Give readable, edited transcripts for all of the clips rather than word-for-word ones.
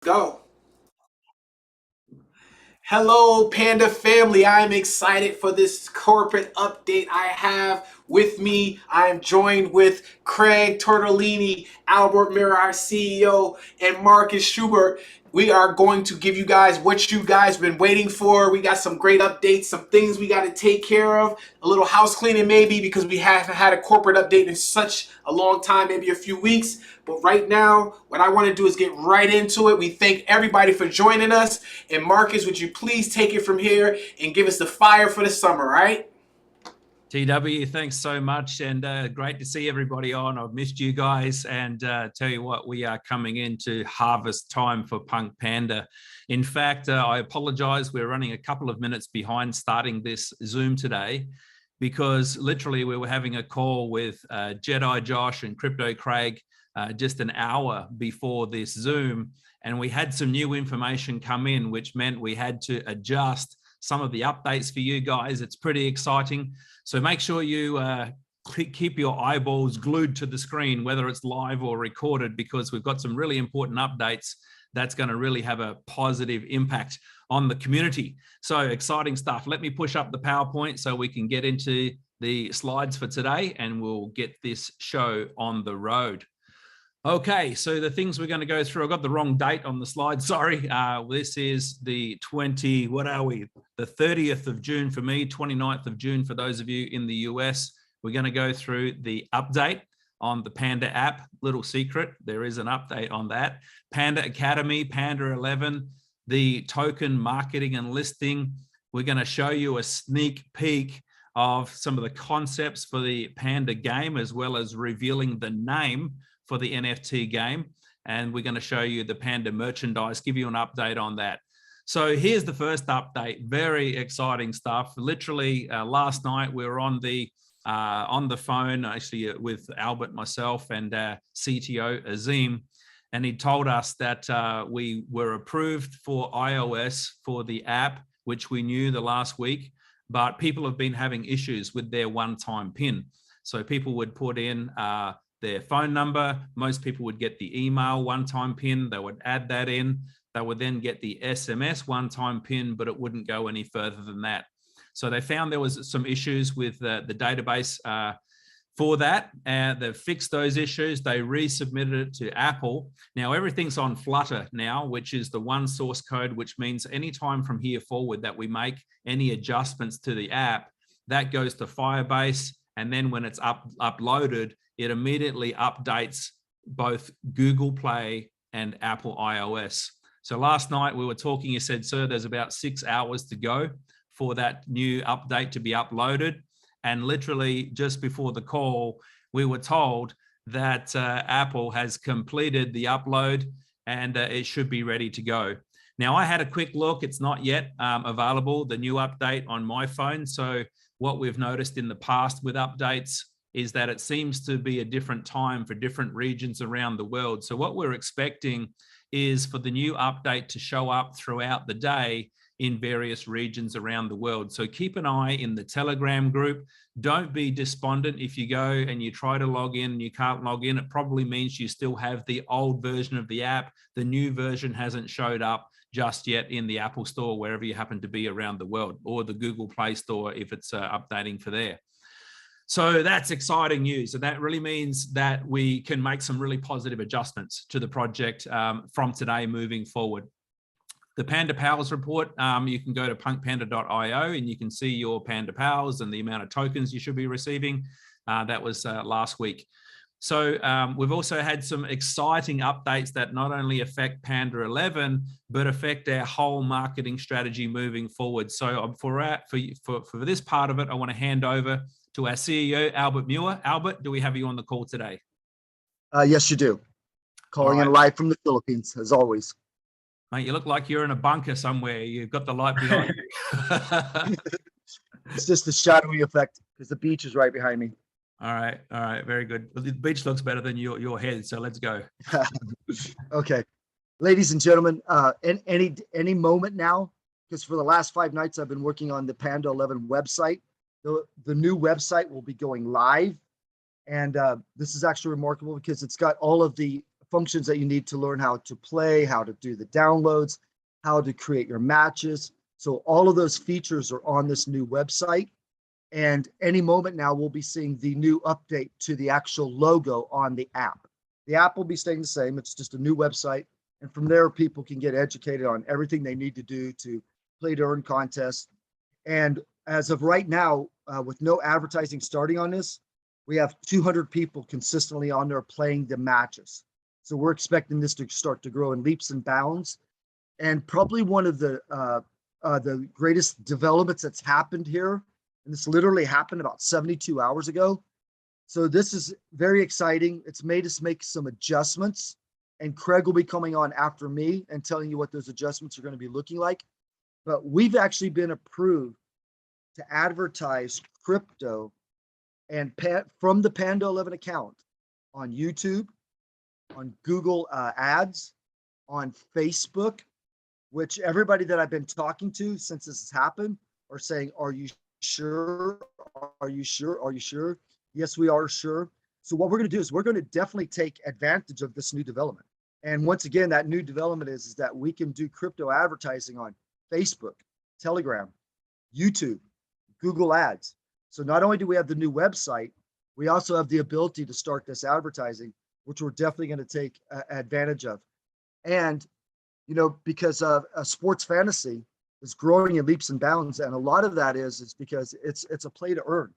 Go. Hello, Panda family. I'm excited for this corporate update I have with me. I'm joined with Craig Tortellini, Albert Mira, our CEO, and Marcus Schubert. We are going to give you guys what you guys been waiting for. We got some great updates, some things we got to take care of, a little house cleaning maybe because we haven't had a corporate update in such a long time, maybe a few weeks. But right now, what I want to do is get right into it. We thank everybody for joining us. And Marcus, would you please take it from here and give us the fire for the summer, right? TW, thanks so much, and great to see everybody on. I've missed you guys, and tell you what, we are coming into harvest time for PunkPanda. In fact, I apologize, we're running a couple of minutes behind starting this Zoom today, because literally we were having a call with Jedi Josh and Crypto Craig just an hour before this Zoom, and we had some new information come in, which meant we had to adjust some of the updates for you guys. It's pretty exciting. So make sure you keep your eyeballs glued to the screen, whether it's live or recorded, because we've got some really important updates that's going to really have a positive impact on the community. So exciting stuff. Let me push up the PowerPoint so we can get into the slides for today, and we'll get this show on the road. Okay, so the things we're going to go through, I got the wrong date on the slide, sorry. This is the the 30th of June for me, 29th of June for those of you in the US. We're going to go through the update on the Panda app. Little secret, there is an update on that. Panda Academy, Panda 11, the token marketing and listing. We're going to show you a sneak peek of some of the concepts for the Panda game, as well as revealing the name for the NFT game. And we're going to show you the Panda merchandise, give you an update on that. So here's the first update. Very exciting stuff. Literally last night we were on the phone actually with Albert, myself, and CTO Azim, and he told us that we were approved for iOS for the app, which we knew the last week, but people have been having issues with their one-time PIN. So people would put in their phone number. Most people would get the email one-time PIN. They would add that in. They would then get the SMS one-time PIN, but it wouldn't go any further than that. So they found there was some issues with the database for that. They've fixed those issues. They resubmitted it to Apple. Now everything's on Flutter now, which is the one source code, which means anytime from here forward that we make any adjustments to the app, that goes to Firebase. And then when it's uploaded, it immediately updates both Google Play and Apple iOS. So last night we were talking, you said, sir, there's about 6 hours to go for that new update to be uploaded. And literally just before the call, we were told that Apple has completed the upload and it should be ready to go. Now I had a quick look, it's not yet available, the new update on my phone. So what we've noticed in the past with updates is that it seems to be a different time for different regions around the world. So what we're expecting is for the new update to show up throughout the day in various regions around the world. So keep an eye in the Telegram group. Don't be despondent if you go and you try to log in and you can't log in. It probably means you still have the old version of the app. The new version hasn't showed up just yet in the Apple Store, wherever you happen to be around the world, or the Google Play Store if it's updating for there. So that's exciting news. And that really means that we can make some really positive adjustments to the project from today moving forward. The Panda Pals report, you can go to punkpanda.io and you can see your Panda Pals and the amount of tokens you should be receiving. That was last week. So we've also had some exciting updates that not only affect Panda 11, but affect our whole marketing strategy moving forward. So for this part of it, I want to hand over to our CEO, Albert Muir. Albert, do we have you on the call today? Yes, you do. Calling in live from the Philippines, as always. Mate, you look like you're in a bunker somewhere. You've got the light behind you. It's just the shadowy effect because the beach is right behind me. All right, very good. The beach looks better than your head, so let's go. Okay, ladies and gentlemen, any moment now, because for the last 5 nights I've been working on the Panda 11 website. The new website will be going live, and this is actually remarkable because it's got all of the functions that you need to learn how to play, how to do the downloads, how to create your matches. So all of those features are on this new website. And any moment now, we'll be seeing the new update to the actual logo on the app. The app will be staying the same. It's just a new website. And from there, people can get educated on everything they need to do to play to earn contests. And as of right now, with no advertising starting on this, we have 200 people consistently on there playing the matches. So we're expecting this to start to grow in leaps and bounds. And probably one of the greatest developments that's happened here, and this literally happened about 72 hours ago. So this is very exciting. It's made us make some adjustments, and Craig will be coming on after me and telling you what those adjustments are going to be looking like. But we've actually been approved to advertise crypto and from the Panda 11 account on YouTube, on Google Ads, on Facebook, which everybody that I've been talking to since this has happened are saying, are you sure? Are you sure? Are you sure? Yes, we are sure. So what we're going to do is we're going to definitely take advantage of this new development. And once again, that new development is that we can do crypto advertising on Facebook, Telegram, YouTube, Google Ads. So not only do we have the new website, we also have the ability to start this advertising, which we're definitely going to take advantage of. And, you know, because sports fantasy is growing in leaps and bounds. And a lot of that is because it's a play to earn,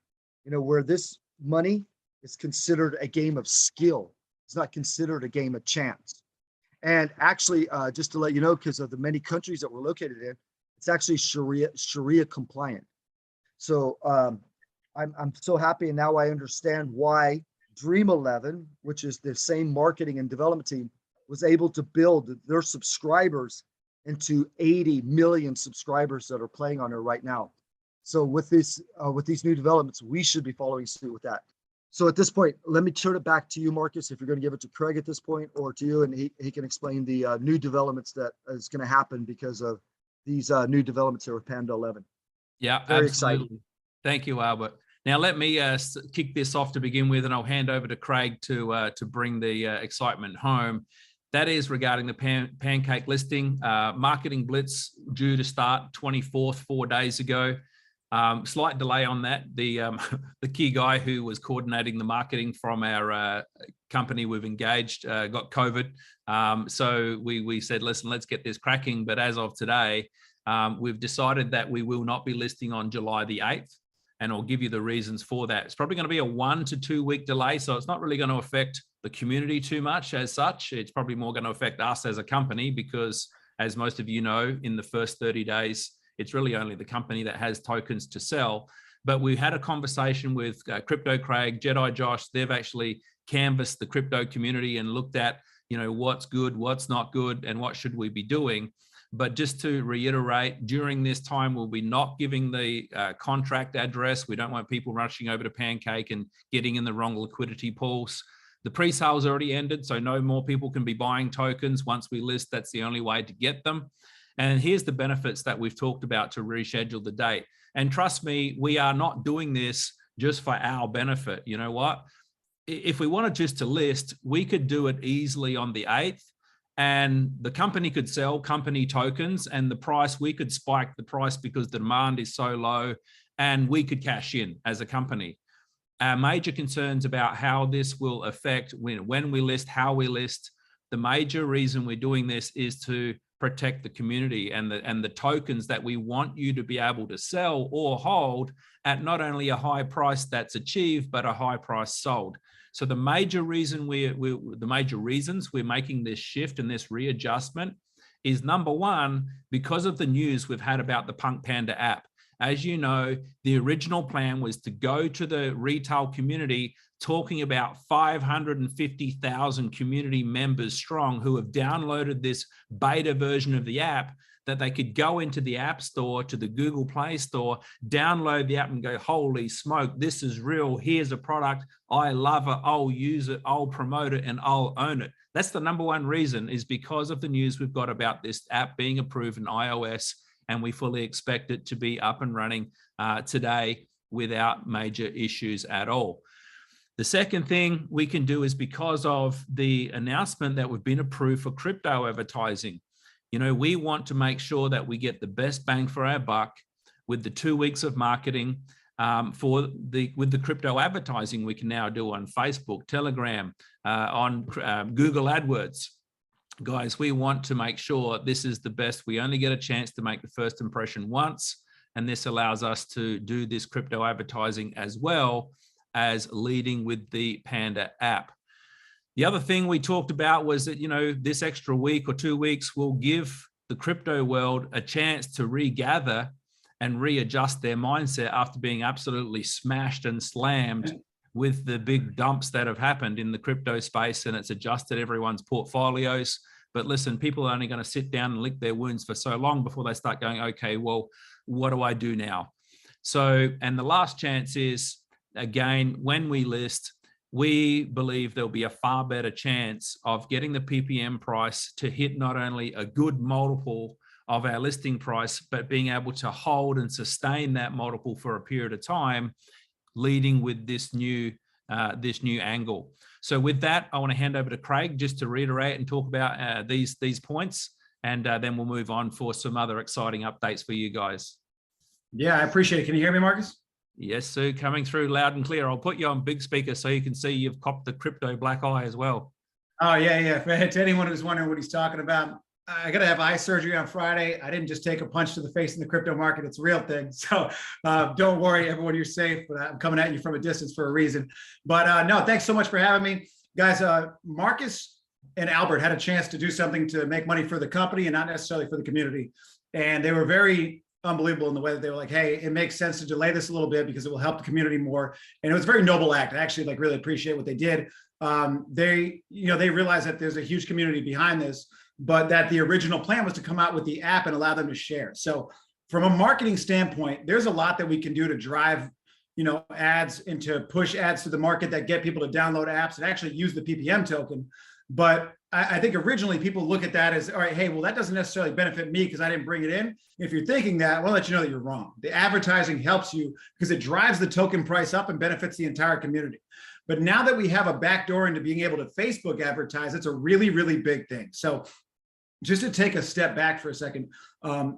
you know, where this money is considered a game of skill. It's not considered a game of chance. And actually, just to let you know, because of the many countries that we're located in, it's actually Sharia compliant. So I'm so happy, and now I understand why Dream 11, which is the same marketing and development team, was able to build their subscribers into 80 million subscribers that are playing on it right now. So with these new developments, we should be following suit with that. So at this point, let me turn it back to you, Marcus, if you're going to give it to Craig at this point, or to you, and he can explain the new developments that is going to happen because of these new developments here with Panda 11. Yeah, Very absolutely. exciting. Thank you, Albert. Now let me kick this off to begin with, and I'll hand over to Craig to bring the excitement home. That is regarding the Pancake Listing marketing blitz due to start 24th, 4 days ago. Slight delay on that. The key guy who was coordinating the marketing from our company we've engaged got COVID. So we said, listen, let's get this cracking. But as of today, we've decided that we will not be listing on July the 8th. And I'll give you the reasons for that. It's probably going to be a 1 to 2 week delay. So it's not really going to affect the community too much as such. It's probably more going to affect us as a company because, as most of you know, in the first 30 days, it's really only the company that has tokens to sell. But we had a conversation with Crypto Craig, Jedi Josh. They've actually canvassed the crypto community and looked at, you know, what's good, what's not good, and what should we be doing. But just to reiterate, during this time, we'll be not giving the contract address. We don't want people rushing over to Pancake and getting in the wrong liquidity pools. The pre-sale's already ended, so no more people can be buying tokens. Once we list, that's the only way to get them. And here's the benefits that we've talked about to reschedule the date. And trust me, we are not doing this just for our benefit. You know what? If we wanted just to list, we could do it easily on the 8th. And the company could sell company tokens, and the price, we could spike the price because the demand is so low, and we could cash in as a company. Our major concerns about how this will affect when we list, how we list, the major reason we're doing this is to protect the community and the tokens that we want you to be able to sell or hold at not only a high price that's achieved, but a high price sold. So the major reason the major reasons we're making this shift and this readjustment is, number one, because of the news we've had about the PunkPanda app. As you know, the original plan was to go to the retail community talking about 550,000 community members strong who have downloaded this beta version of the app, that they could go into the App Store, to the Google Play Store, download the app and go, holy smoke, this is real. Here's a product. I love it. I'll use it. I'll promote it and I'll own it. That's the number one reason, is because of the news we've got about this app being approved in iOS, and we fully expect it to be up and running today without major issues at all. The second thing we can do is, because of the announcement that we've been approved for crypto advertising, we want to make sure that we get the best bang for our buck with the 2 weeks of marketing with the crypto advertising we can now do on Facebook, Telegram, on Google AdWords. Guys, we want to make sure this is the best. We only get a chance to make the first impression once, and this allows us to do this crypto advertising as well as leading with the Panda app. The other thing we talked about was that, this extra week or 2 weeks will give the crypto world a chance to regather and readjust their mindset after being absolutely smashed and slammed with the big dumps that have happened in the crypto space, and it's adjusted everyone's portfolios. But listen, people are only going to sit down and lick their wounds for so long before they start going, okay, well, what do I do now? So, and the last chance is, again, when we list, we believe there'll be a far better chance of getting the PPM price to hit not only a good multiple of our listing price, but being able to hold and sustain that multiple for a period of time, leading with this new angle. So with that, I want to hand over to Craig just to reiterate and talk about these points, and then we'll move on for some other exciting updates for you guys. Yeah, I appreciate it. Can you hear me, Marcus? Yes, Sue, coming through loud and clear. I'll put you on big speaker so you can see you've copped the crypto black eye as well. Oh, yeah. To anyone who's wondering what he's talking about, I got to have eye surgery on Friday. I didn't just take a punch to the face in the crypto market. It's a real thing. So don't worry, everyone, you're safe. But I'm coming at you from a distance for a reason. But no, thanks so much for having me. Guys, Marcus and Albert had a chance to do something to make money for the company and not necessarily for the community. And they were very unbelievable in the way that they were like, hey, it makes sense to delay this a little bit because it will help the community more. And it was a very noble act. I actually really appreciate what they did. They realized that there's a huge community behind this, but that the original plan was to come out with the app and allow them to share. So from a marketing standpoint, there's a lot that we can do to drive, ads and to push ads to the market that get people to download apps and actually use the PPM token. But I think originally people look at that as, all right, hey, well, that doesn't necessarily benefit me because I didn't bring it in. If you're thinking that, I want to let you know that you're wrong. The advertising helps you because it drives the token price up and benefits the entire community. But now that we have a backdoor into being able to Facebook advertise, it's a really, really big thing. So just to take a step back for a second,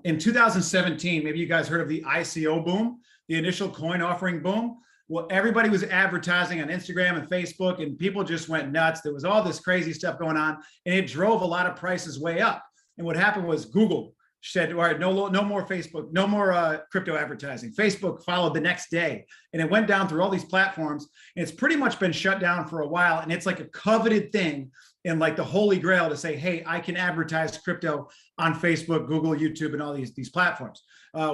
in 2017, maybe you guys heard of the ICO boom, the initial coin offering boom. Well, everybody was advertising on Instagram and Facebook, and people just went nuts. There was all this crazy stuff going on, and it drove a lot of prices way up. And what happened was Google said, all right, no more Facebook, no more crypto advertising. Facebook followed the next day, and it went down through all these platforms. And it's pretty much been shut down for a while, and it's like a coveted thing and like the holy grail to say, hey, I can advertise crypto on Facebook, Google, YouTube, and all these platforms.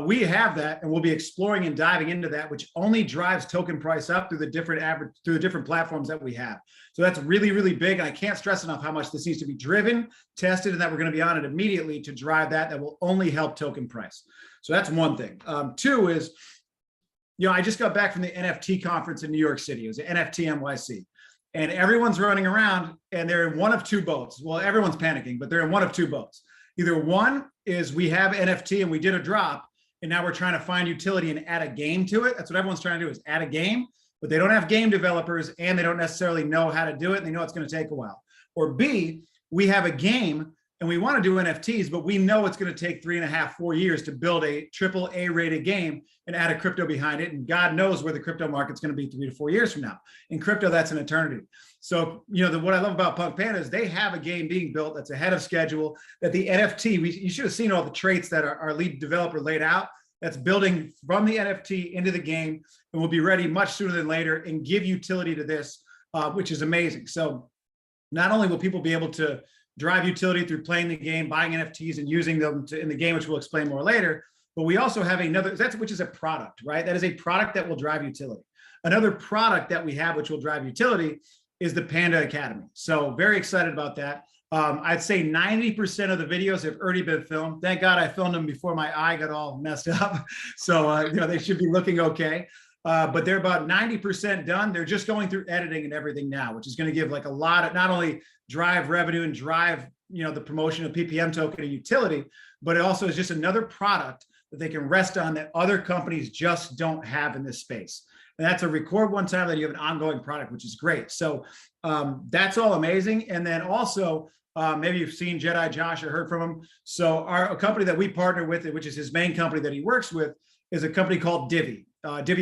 We have that, and we'll be exploring and diving into that, which only drives token price up through the different platforms that we have. So that's really, really big. And I can't stress enough how much this needs to be driven, tested, and that we're going to be on it immediately to drive that. That will only help token price. So that's one thing. Two is, I just got back from the NFT conference in New York City. It was an NFT NYC. And everyone's running around and they're in one of two boats. Well, everyone's panicking, but they're in one of two boats. Either one is we have NFT and we did a drop, and now we're trying to find utility and add a game to it. That's what everyone's trying to do, is add a game, but they don't have game developers and they don't necessarily know how to do it. And they know it's going to take a while. Or B, we have a game and we want to do NFTs, but we know it's going to take 3.5, 4 years to build a AAA rated game and add a crypto behind it. And God knows where the crypto market's going to be 3 to 4 years from now. In crypto, that's an eternity. So, what I love about PunkPanda is they have a game being built that's ahead of schedule, that the NFT, you should have seen all the traits that our lead developer laid out. That's building from the NFT into the game, and will be ready much sooner than later and give utility to this, which is amazing. So not only will people be able to drive utility through playing the game, buying NFTs and using them in the game, which we'll explain more later, but we also have which is a product, right? That is a product that will drive utility. Another product that we have, which will drive utility, is the Panda Academy. So very excited about that. I'd say 90% of the videos have already been filmed. Thank God I filmed them before my eye got all messed up. So, they should be looking okay. But they're about 90% done. They're just going through editing and everything now, which is going to give like a lot of, not only drive revenue and drive, the promotion of PPM token and utility, but it also is just another product that they can rest on that other companies just don't have in this space. And that's a record one time, that you have an ongoing product, which is great. So that's all amazing. And then also, maybe you've seen Jedi Josh or heard from him. So a company that we partner with, which is his main company that he works with, is a company called Divi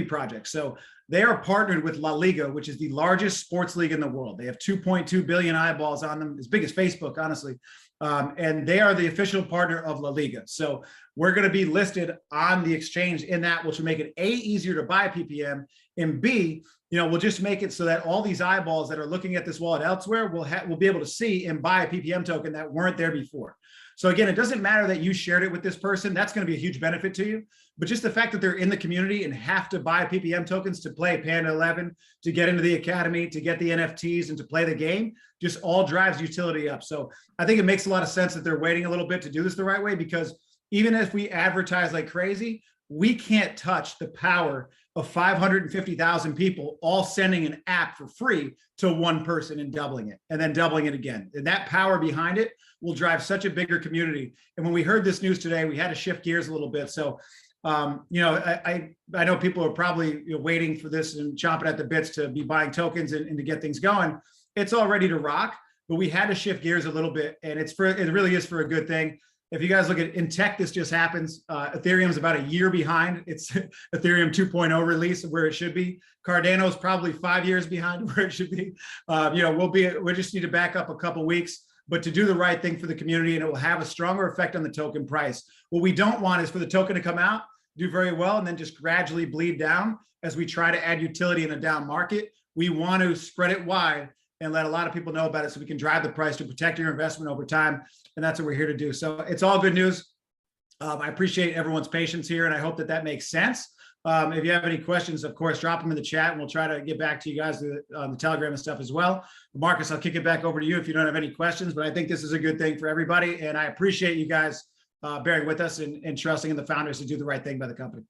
Project. So they are partnered with La Liga, which is the largest sports league in the world. They have 2.2 billion eyeballs on them, as big as Facebook, honestly. And they are the official partner of La Liga. So we're going to be listed on the exchange in that, which will make it A, easier to buy PPM, and B, we'll just make it so that all these eyeballs that are looking at this wallet elsewhere will be able to see and buy a PPM token that weren't there before. So again, it doesn't matter that you shared it with this person. That's going to be a huge benefit to you. But just the fact that they're in the community and have to buy PPM tokens to play Panda 11, to get into the academy, to get the NFTs, and to play the game, just all drives utility up. So I think it makes a lot of sense that they're waiting a little bit to do this the right way, because even if we advertise like crazy, we can't touch the power of 550,000 people all sending an app for free to one person and doubling it, and then doubling it again. And that power behind it will drive such a bigger community. And when we heard this news today, we had to shift gears a little bit. So, I know people are probably waiting for this and chomping at the bits to be buying tokens and to get things going. It's all ready to rock, but we had to shift gears a little bit, and it really is for a good thing. If you guys look at in tech, this just happens. Ethereum's about a year behind. It's Ethereum 2.0 release of where it should be. Cardano's probably 5 years behind where it should be. We just need to back up a couple weeks, but to do the right thing for the community, and it will have a stronger effect on the token price. What we don't want is for the token to come out, do very well, and then just gradually bleed down as we try to add utility in a down market. We want to spread it wide and let a lot of people know about it, so we can drive the price to protect your investment over time. And that's what we're here to do. So it's all good news. I appreciate everyone's patience here, and I hope that makes sense. If you have any questions, of course, drop them in the chat, and we'll try to get back to you guys on the Telegram and stuff as well. Marcus, I'll kick it back over to you if you don't have any questions, but I think this is a good thing for everybody. And I appreciate you guys bearing with us and trusting in the founders to do the right thing by the company.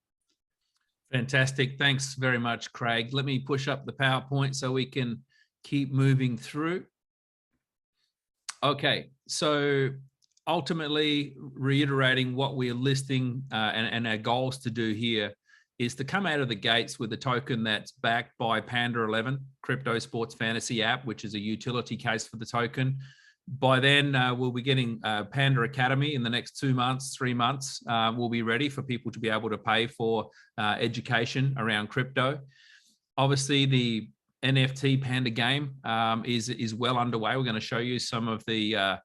Fantastic. Thanks very much, Craig. Let me push up the PowerPoint so we can keep moving through. Okay, so ultimately reiterating what we're listing and our goals to do here is to come out of the gates with a token that's backed by Panda 11, crypto sports fantasy app, which is a utility case for the token. By then, we'll be getting Panda Academy in the next 2 months, 3 months. We'll be ready for people to be able to pay for education around crypto. Obviously, the NFT Panda game is well underway. We're going to show you some of the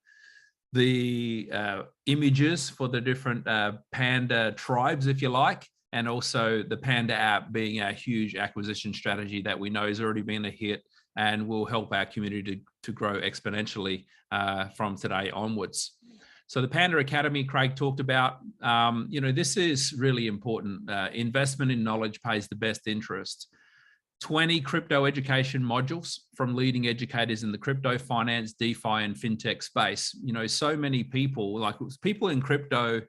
images for the different Panda tribes, if you like, and also the Panda app being a huge acquisition strategy that we know has already been a hit and will help our community to grow exponentially from today onwards. So the Panda Academy, Craig talked about, this is really important. Investment in knowledge pays the best interest. 20 crypto education modules from leading educators in the crypto, finance, DeFi, and fintech space. So many people, like people in crypto,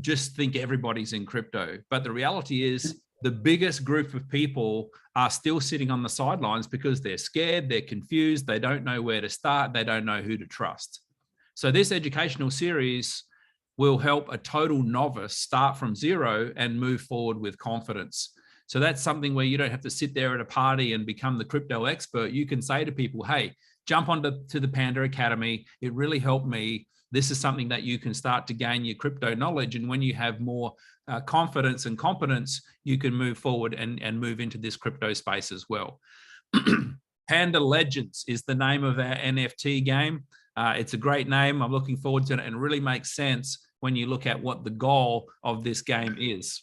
just think everybody's in crypto. But the reality is the biggest group of people are still sitting on the sidelines because they're scared, they're confused, they don't know where to start, they don't know who to trust. So this educational series will help a total novice start from zero and move forward with confidence. So that's something where you don't have to sit there at a party and become the crypto expert. You can say to people, hey, jump onto the Panda Academy. It really helped me. This is something that you can start to gain your crypto knowledge. And when you have more confidence and competence, you can move forward and move into this crypto space as well. Panda Legends is the name of our NFT game. It's a great name. I'm looking forward to it, and it really makes sense when you look at what the goal of this game is.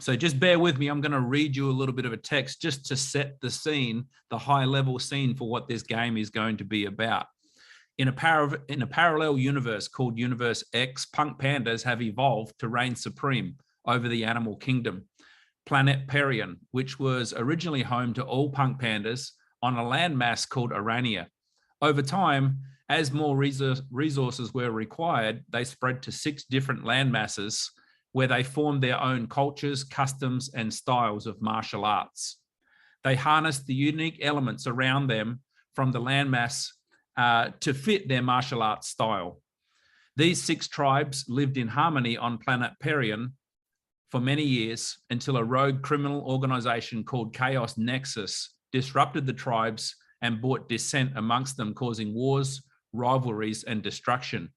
So just bear with me. I'm going to read you a little bit of a text just to set the scene, the high level scene for what this game is going to be about. In a parallel universe called Universe X, punk pandas have evolved to reign supreme over the animal kingdom. Planet Perion, which was originally home to all punk pandas on a landmass called Arania. Over time, as more resources were required, they spread to 6 different landmasses where they formed their own cultures, customs, and styles of martial arts. They harnessed the unique elements around them from the landmass to fit their martial arts style. These 6 tribes lived in harmony on planet Perion, for many years until a rogue criminal organization called Chaos Nexus disrupted the tribes and brought dissent amongst them, causing wars, rivalries, and destruction.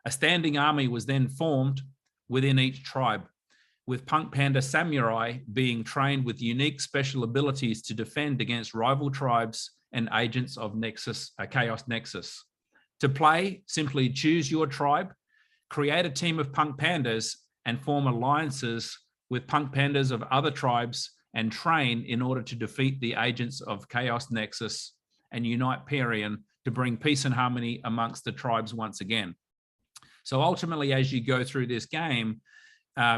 A standing army was then formed within each tribe, with PunkPanda samurai being trained with unique special abilities to defend against rival tribes and agents of Chaos Nexus. To play, simply choose your tribe, create a team of PunkPandas, and form alliances with PunkPandas of other tribes and train in order to defeat the agents of Chaos Nexus and unite Parian to bring peace and harmony amongst the tribes once again. So ultimately, as you go through this game,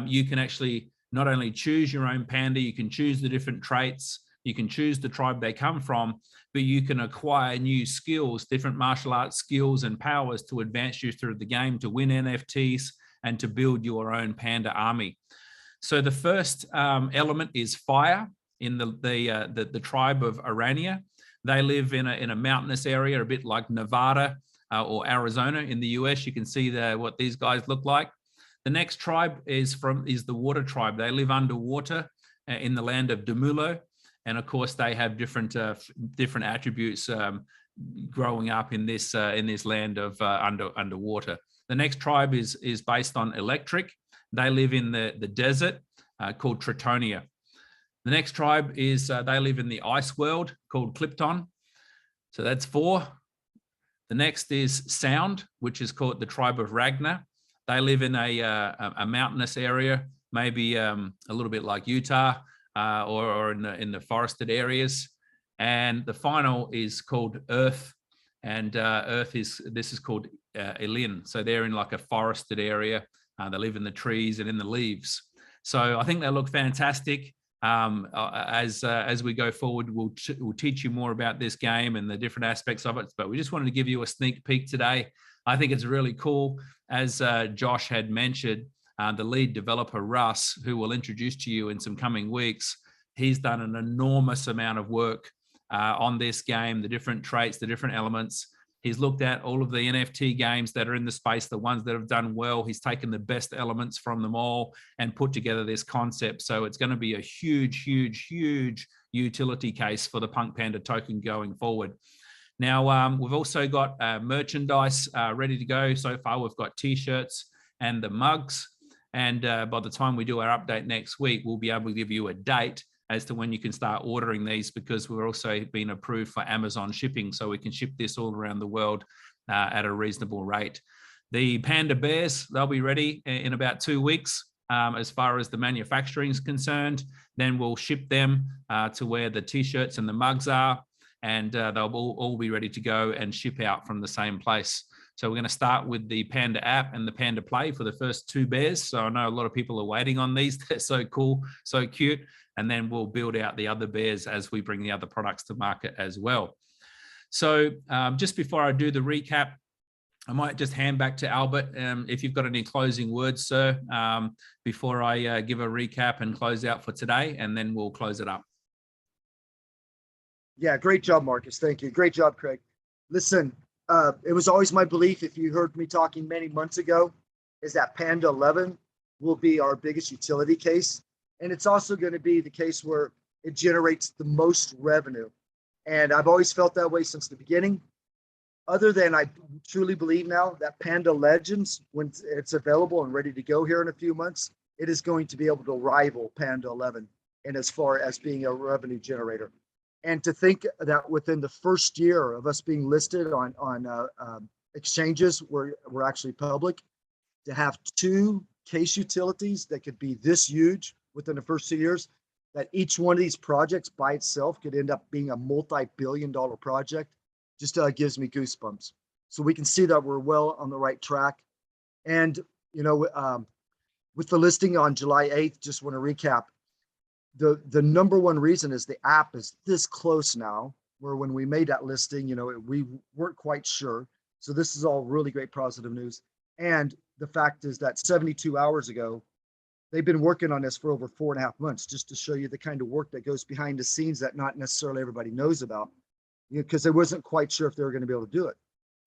you can actually not only choose your own panda, you can choose the different traits, you can choose the tribe they come from, but you can acquire new skills, different martial arts skills and powers to advance you through the game, to win NFTs and to build your own panda army. So the first element is fire in the tribe of Arania. They live in a mountainous area, a bit like Nevada or Arizona in the US. You can see what these guys look like. The next tribe is the water tribe. They live underwater in the land of Demulo, and of course they have different attributes growing up in this land of underwater. The next tribe is based on electric. They live in the desert called Tritonia. The next tribe is they live in the ice world called Clipton. So that's 4. The next is sound, which is called the tribe of Ragnar. They live in a mountainous area, maybe a little bit like Utah or in the forested areas. And the final is called Earth, and this is called Elin. So they're in like a forested area. They live in the trees and in the leaves. So I think they look fantastic. As we go forward, we'll teach you more about this game and the different aspects of it. But we just wanted to give you a sneak peek today. I think it's really cool. As Josh had mentioned, the lead developer, Russ, who we'll introduce to you in some coming weeks, he's done an enormous amount of work on this game, the different traits, the different elements. He's looked at all of the NFT games that are in the space, the ones that have done well. He's taken the best elements from them all and put together this concept. So it's going to be a huge, huge, huge utility case for the PunkPanda token going forward. Now, we've also got merchandise ready to go. So far, we've got T-shirts and the mugs. And by the time we do our update next week, we'll be able to give you a date as to when you can start ordering these, because we're also been approved for Amazon shipping, so we can ship this all around the world at a reasonable rate. The Panda Bears, they'll be ready in about 2 weeks as far as the manufacturing is concerned. Then we'll ship them to where the T-shirts and the mugs are, and they'll all be ready to go and ship out from the same place. So we're going to start with the Panda app and the Panda Play for the first 2 bears. So I know a lot of people are waiting on these. They're so cool, so cute. And then we'll build out the other bears as we bring the other products to market as well. So just before I do the recap, I might just hand back to Albert if you've got any closing words, sir, before I give a recap and close out for today, and then we'll close it up. Yeah, great job, Marcus. Thank you. Great job, Craig. Listen, it was always my belief, if you heard me talking many months ago, is that Panda 11 will be our biggest utility case. And it's also going to be the case where it generates the most revenue. And I've always felt that way since the beginning. Other than I truly believe now that Panda Legends, when it's available and ready to go here in a few months, it is going to be able to rival Panda 11 in as far as being a revenue generator. And to think that within the first year of us being listed on exchanges where we're actually public, to have 2 case utilities that could be this huge within the first 2 years, that each one of these projects by itself could end up being a multi-billion-dollar project, just gives me goosebumps. So we can see that we're well on the right track. And, you know, with the listing on July 8th, just want to recap, the number one reason is the app is this close now, where when we made that listing, you know, we weren't quite sure. So this is all really great positive news. And the fact is that 72 hours ago, they've been working on this for over 4.5 months, just to show you the kind of work that goes behind the scenes that not necessarily everybody knows about, because they wasn't quite sure if they were going to be able to do it.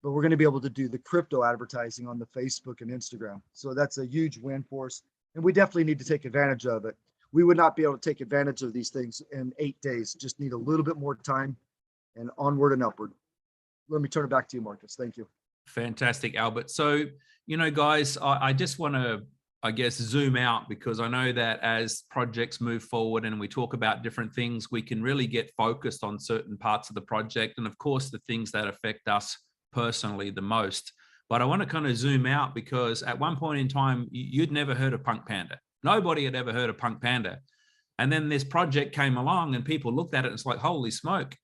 But we're going to be able to do the crypto advertising on the Facebook and Instagram. So that's a huge win for us. And we definitely need to take advantage of it. We would not be able to take advantage of these things in 8 days. Just need a little bit more time, and onward and upward. Let me turn it back to you, Marcus. Thank you. Fantastic, Albert. So, guys, I just want to, I guess, zoom out, because I know that as projects move forward and we talk about different things, we can really get focused on certain parts of the project. And of course, the things that affect us personally the most. But I want to kind of zoom out, because at one point in time, you'd never heard of PunkPanda. Nobody had ever heard of PunkPanda. And then this project came along and people looked at it and it's like, holy smoke,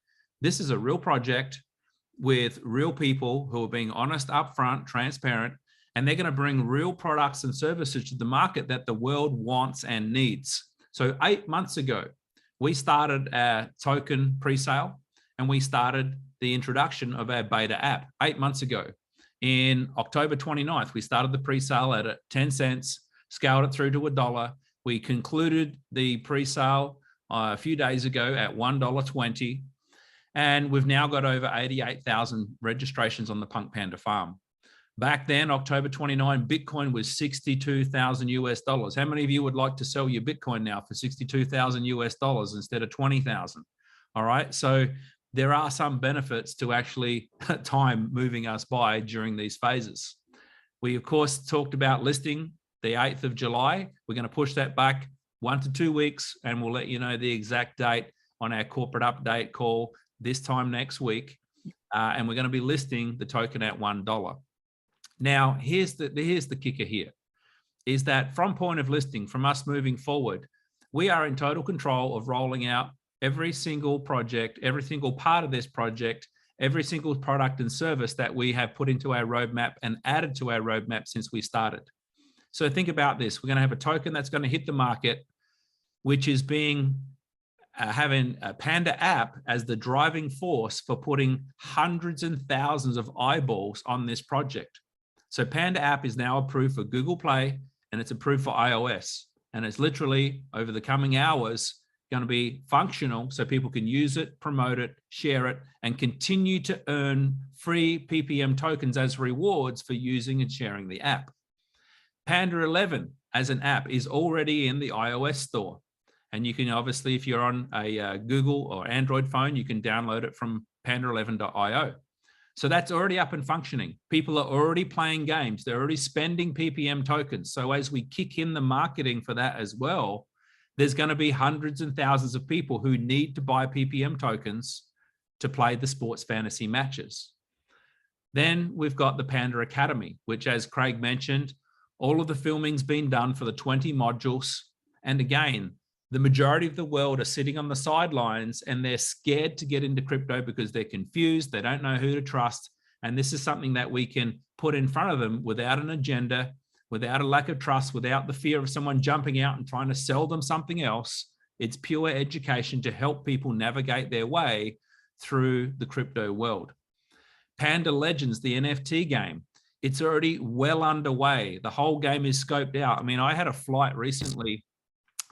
this is a real project with real people who are being honest, upfront, transparent, and they're going to bring real products and services to the market that the world wants and needs. So 8 months ago, we started our token pre-sale, and we started the introduction of our beta app 8 months ago. In October 29th, we started the pre-sale at 10 cents, scaled it through to $1. We concluded the pre-sale a few days ago at $1.20. And we've now got over 88,000 registrations on the PunkPanda farm. Back then, October 29, Bitcoin was 62,000 US dollars. How many of you would like to sell your Bitcoin now for 62,000 US dollars instead of 20,000? All right. So there are some benefits to actually time moving us by during these phases. We, of course, talked about listing the 8th of July. We're going to push that back 1 to 2 weeks, and we'll let you know the exact date on our corporate update call this time next week. And we're going to be listing the token at $1. Now, here's the kicker here, is that from point of listing, from us moving forward, we are in total control of rolling out every single project, every single part of this project, every single product and service that we have put into our roadmap and added to our roadmap since we started. So think about this. We're going to have a token that's going to hit the market, which is having a Panda app as the driving force for putting hundreds and thousands of eyeballs on this project. So Panda app is now approved for Google Play, and it's approved for iOS. And it's literally, over the coming hours, going to be functional so people can use it, promote it, share it, and continue to earn free PPM tokens as rewards for using and sharing the app. Panda 11 as an app is already in the iOS store. And you can obviously, if you're on a Google or Android phone, you can download it from panda11.io. So that's already up and functioning. People are already playing games. They're already spending PPM tokens. So as we kick in the marketing for that as well, there's going to be hundreds and thousands of people who need to buy PPM tokens to play the sports fantasy matches. Then we've got the Panda Academy, which, as Craig mentioned, all of the filming's been done for the 20 modules. And again, the majority of the world are sitting on the sidelines and they're scared to get into crypto because they're confused. They don't know who to trust. And this is something that we can put in front of them without an agenda, without a lack of trust, without the fear of someone jumping out and trying to sell them something else. It's pure education to help people navigate their way through the crypto world. Panda Legends, the NFT game, it's already well underway. The whole game is scoped out. I mean, I had a flight recently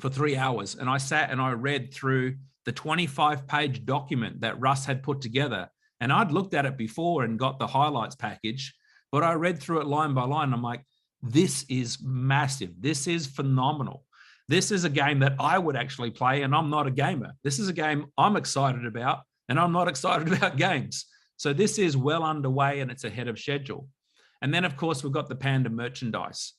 for 3 hours, and I sat and I read through the 25-page document that Russ had put together. And I'd looked at it before and got the highlights package, but I read through it line by line. I'm like, this is massive. This is phenomenal. This is a game that I would actually play, and I'm not a gamer. This is a game I'm excited about, and I'm not excited about games. So this is well underway, and it's ahead of schedule. And then, of course, we've got the Panda merchandise.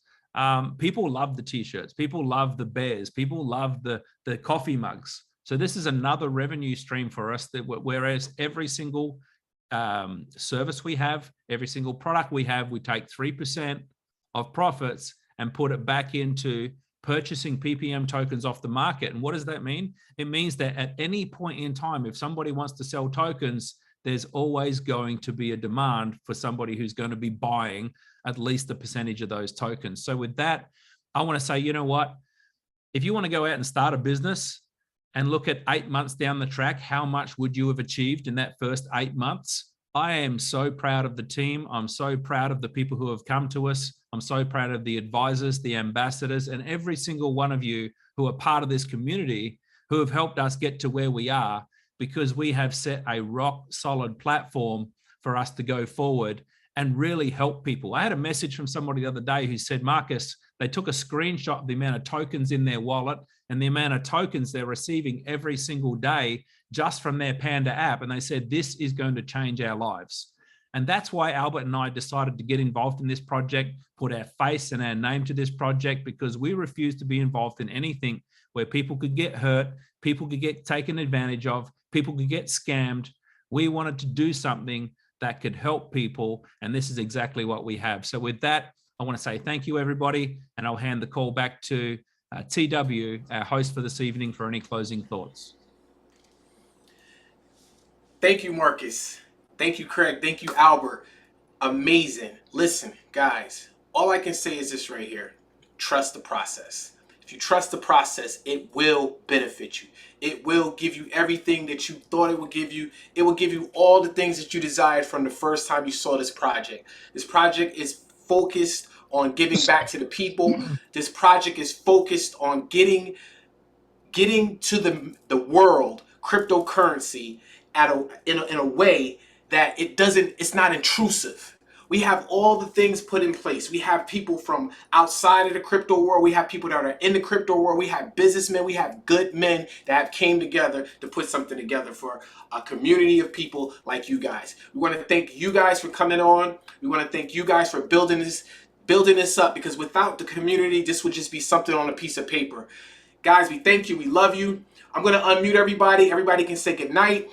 People love the t-shirts. People love the bears. People love the coffee mugs. So this is another revenue stream for us, that whereas every single service we have, every single product we have, we take 3% of profits and put it back into purchasing PPM tokens off the market. And what does that mean? It means that at any point in time, if somebody wants to sell tokens, there's always going to be a demand for somebody who's going to be buying at least a percentage of those tokens. So with that, I want to say, you know what? If you want to go out and start a business and look at 8 months down the track, how much would you have achieved in that first 8 months? I am so proud of the team. I'm so proud of the people who have come to us. I'm so proud of the advisors, the ambassadors, and every single one of you who are part of this community who have helped us get to where we are, because we have set a rock solid platform for us to go forward and really help people. I had a message from somebody the other day who said, Marcus, they took a screenshot of the amount of tokens in their wallet and the amount of tokens they're receiving every single day just from their Panda app. And they said, this is going to change our lives. And that's why Albert and I decided to get involved in this project, put our face and our name to this project, because we refuse to be involved in anything where people could get hurt, people could get taken advantage of, people could get scammed. We wanted to do something that could help people, and this is exactly what we have. So with that, I want to say thank you, everybody, and I'll hand the call back to TW, our host for this evening, for any closing thoughts. Thank you, Marcus. Thank you, Craig. Thank you, Albert. Amazing. Listen, guys, all I can say is this right here. Trust the process. If you trust the process, it will benefit you. It will give you everything that you thought it would give you. It will give you all the things that you desired from the first time you saw this project. This project is focused on giving back to the people. This project is focused on getting to the world cryptocurrency in a way that it's not intrusive. We have all the things put in place. We have people from outside of the crypto world. We have people that are in the crypto world. We have businessmen. We have good men that have came together to put something together for a community of people like you guys. We want to thank you guys for coming on. We want to thank you guys for building this up, because without the community, this would just be something on a piece of paper. Guys, we thank you. We love you. I'm going to unmute everybody. Everybody can say good night.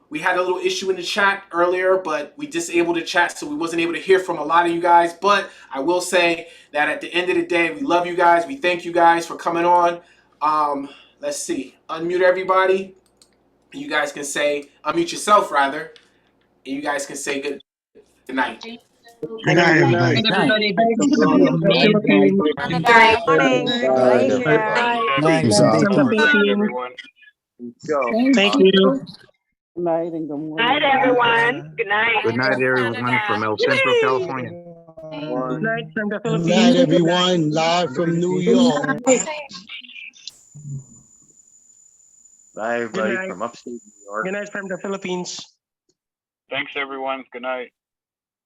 We had a little issue in the chat earlier, but we disabled the chat, so we wasn't able to hear from a lot of you guys. But I will say that at the end of the day, we love you guys. We thank you guys for coming on. Let's see. Unmute everybody. You guys can say, unmute yourself rather, and you guys can say good night. Good night, everybody. Good night. Peace out. Everyone. Thank you. Good night and good morning. Night, everyone. Good night. Good night, everyone from El Centro, California. Good night from the Philippines. Good night, everyone. Live from New York. Bye, everybody from upstate New York. Good night from the Philippines. Thanks, everyone. Good night.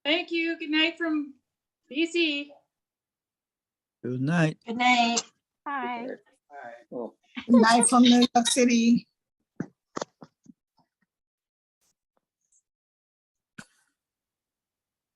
Thank you. Good night from DC. Good night. Good night. Bye. Good night from New York City.